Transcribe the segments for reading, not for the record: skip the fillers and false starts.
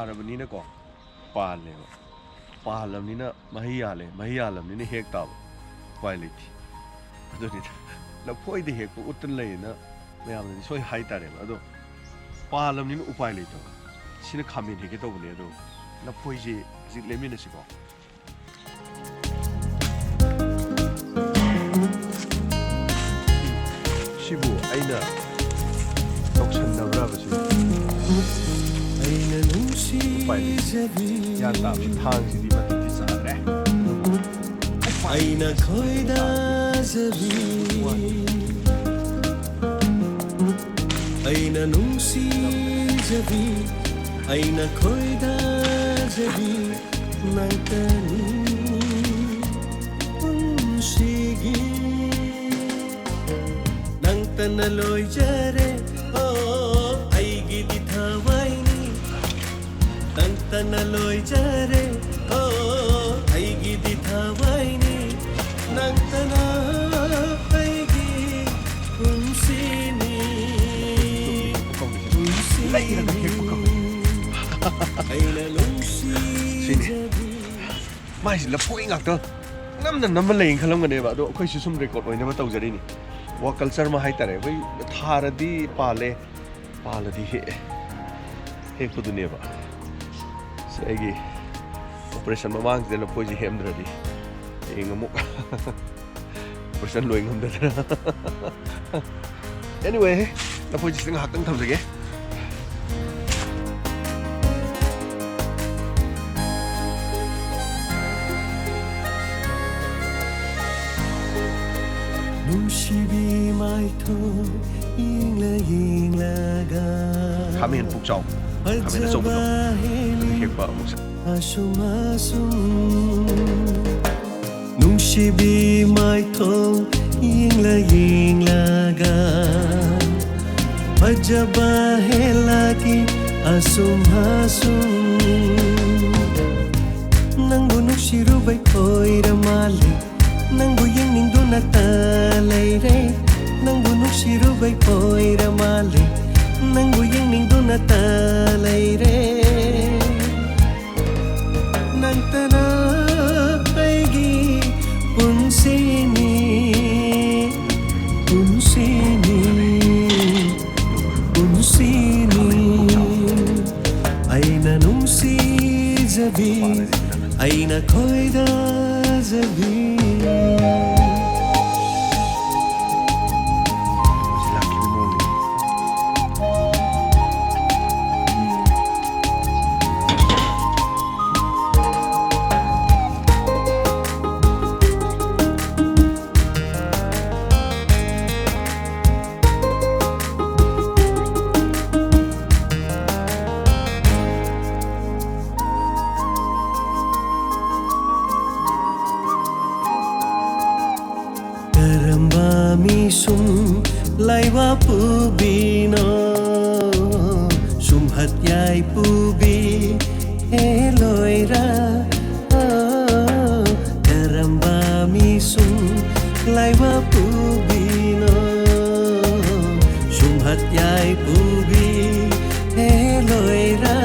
ꯊꯥꯔꯕꯅꯤꯅ ꯀꯣ ꯄꯥꯜꯂꯦꯕ ꯄꯥꯜꯂꯕꯅꯤꯅ ꯃꯍꯩ ꯌꯥꯜꯂꯕꯅꯤꯅ ꯍꯦꯛ ꯇꯥꯕ ꯎꯄꯥꯏ ꯂꯩꯇꯦ ꯑꯗꯨꯅꯤꯗ ꯂꯐꯣꯏꯗ ꯍꯦꯛꯄ ꯎꯠꯇꯅ ꯂꯩꯌꯦꯅ ꯃꯌꯥꯝꯅꯗꯤ ꯁꯣꯏ ꯍꯥꯏꯇꯥꯔꯦꯕ ꯑꯗꯣ ꯄꯥꯜꯂꯕꯅꯤꯅ ꯎꯄꯥꯏ ꯂꯩꯇꯕ ꯁꯤꯅ ꯈꯥꯃꯦꯟ ꯍꯦꯛꯀꯦ ꯇꯧꯕꯅꯦ ꯑꯗꯣ ꯂꯐꯣꯏꯁꯦ ꯍꯧꯖꯤꯛ ꯂꯩꯃꯤꯟꯅꯁꯤꯀꯣ 시부 아이나 덕선나브라버시 빨리 야땀 탕시디 마티티 싸그래 아이나 거의다 자비 아이나 농시 자비 아이나 거의다 자비 낭떠니 운시기 낭떠나 로이자레 아이기 디타와이니 낭떠나 로이자레 아이기 디타와이니 낭떠나 아이기 운시니 아이나 농시 마이시 라포이 ngakto namna lein khalamgane ba do khoi sum record oina ma tawjari ni wa culture ma hai tare bhai tharadi paladi he kudune ba segi operation mamang de lapoi ji hemdradi engamuk operation loi ngam da anyway lapoi ji sing hakang thamjage 농시비 마이토 잉라가 가면 북정 가면 좁은 핵바 목사 아수마수 농시비 마이토 잉라가 아자바 헬라기 아수마수 낭부 농시루바이 코이라 말리 낭부 잉닝도나 따라이레 낭부 농시루바이 코이라 말리 낭부 잉닝도나 따라이레 낭떠나 아이기 운시니 아이나 농시 자비 아이나 거의다 자비 sum laiwa pubino sum hatyai pubi eloira karamba mi sum laiwa pubino sum hatyai pubi eloira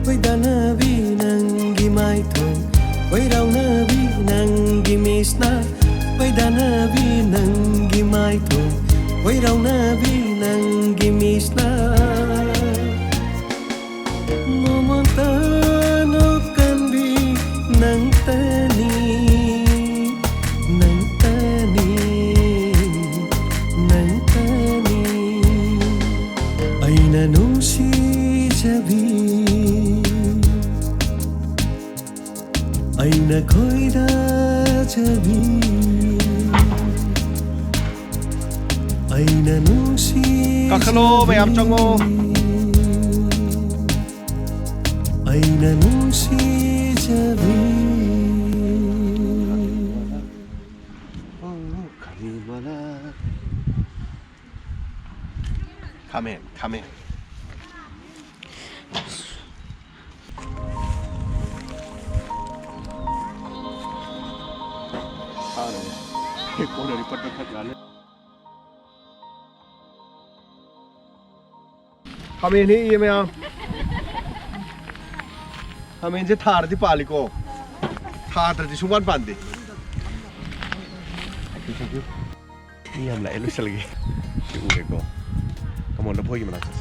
oi dana bi nangi mai thong oi rau na bi nangi misna Wai dana bi nangi mai thong Wai rau na bi nangi misna Momota no kan bi nang tani Aina nungsi jabi Aina koida jabi 아이나 농시 까클로 매암 정오 아이나 농시 자비 가미마라 가멘 꼬리를 뻗덕하지 않네 하면 이 예매야. 하면 이제 타르디 빨리고. 타르디 순간 반대. Thank you. Ini yang lain lu selagi. Udah kok. Kamu Laphoi gimana sih?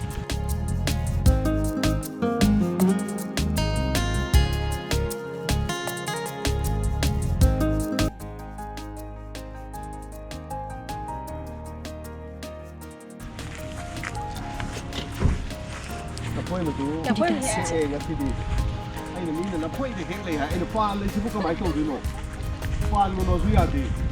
Laphoi mà chú. Laphoi Nghe thì đi. Anh là mình là Laphoi thì cái này hả? Anh là pha lên chứ không có máy cầu gì nọ. Pha luôn nó duy à đi.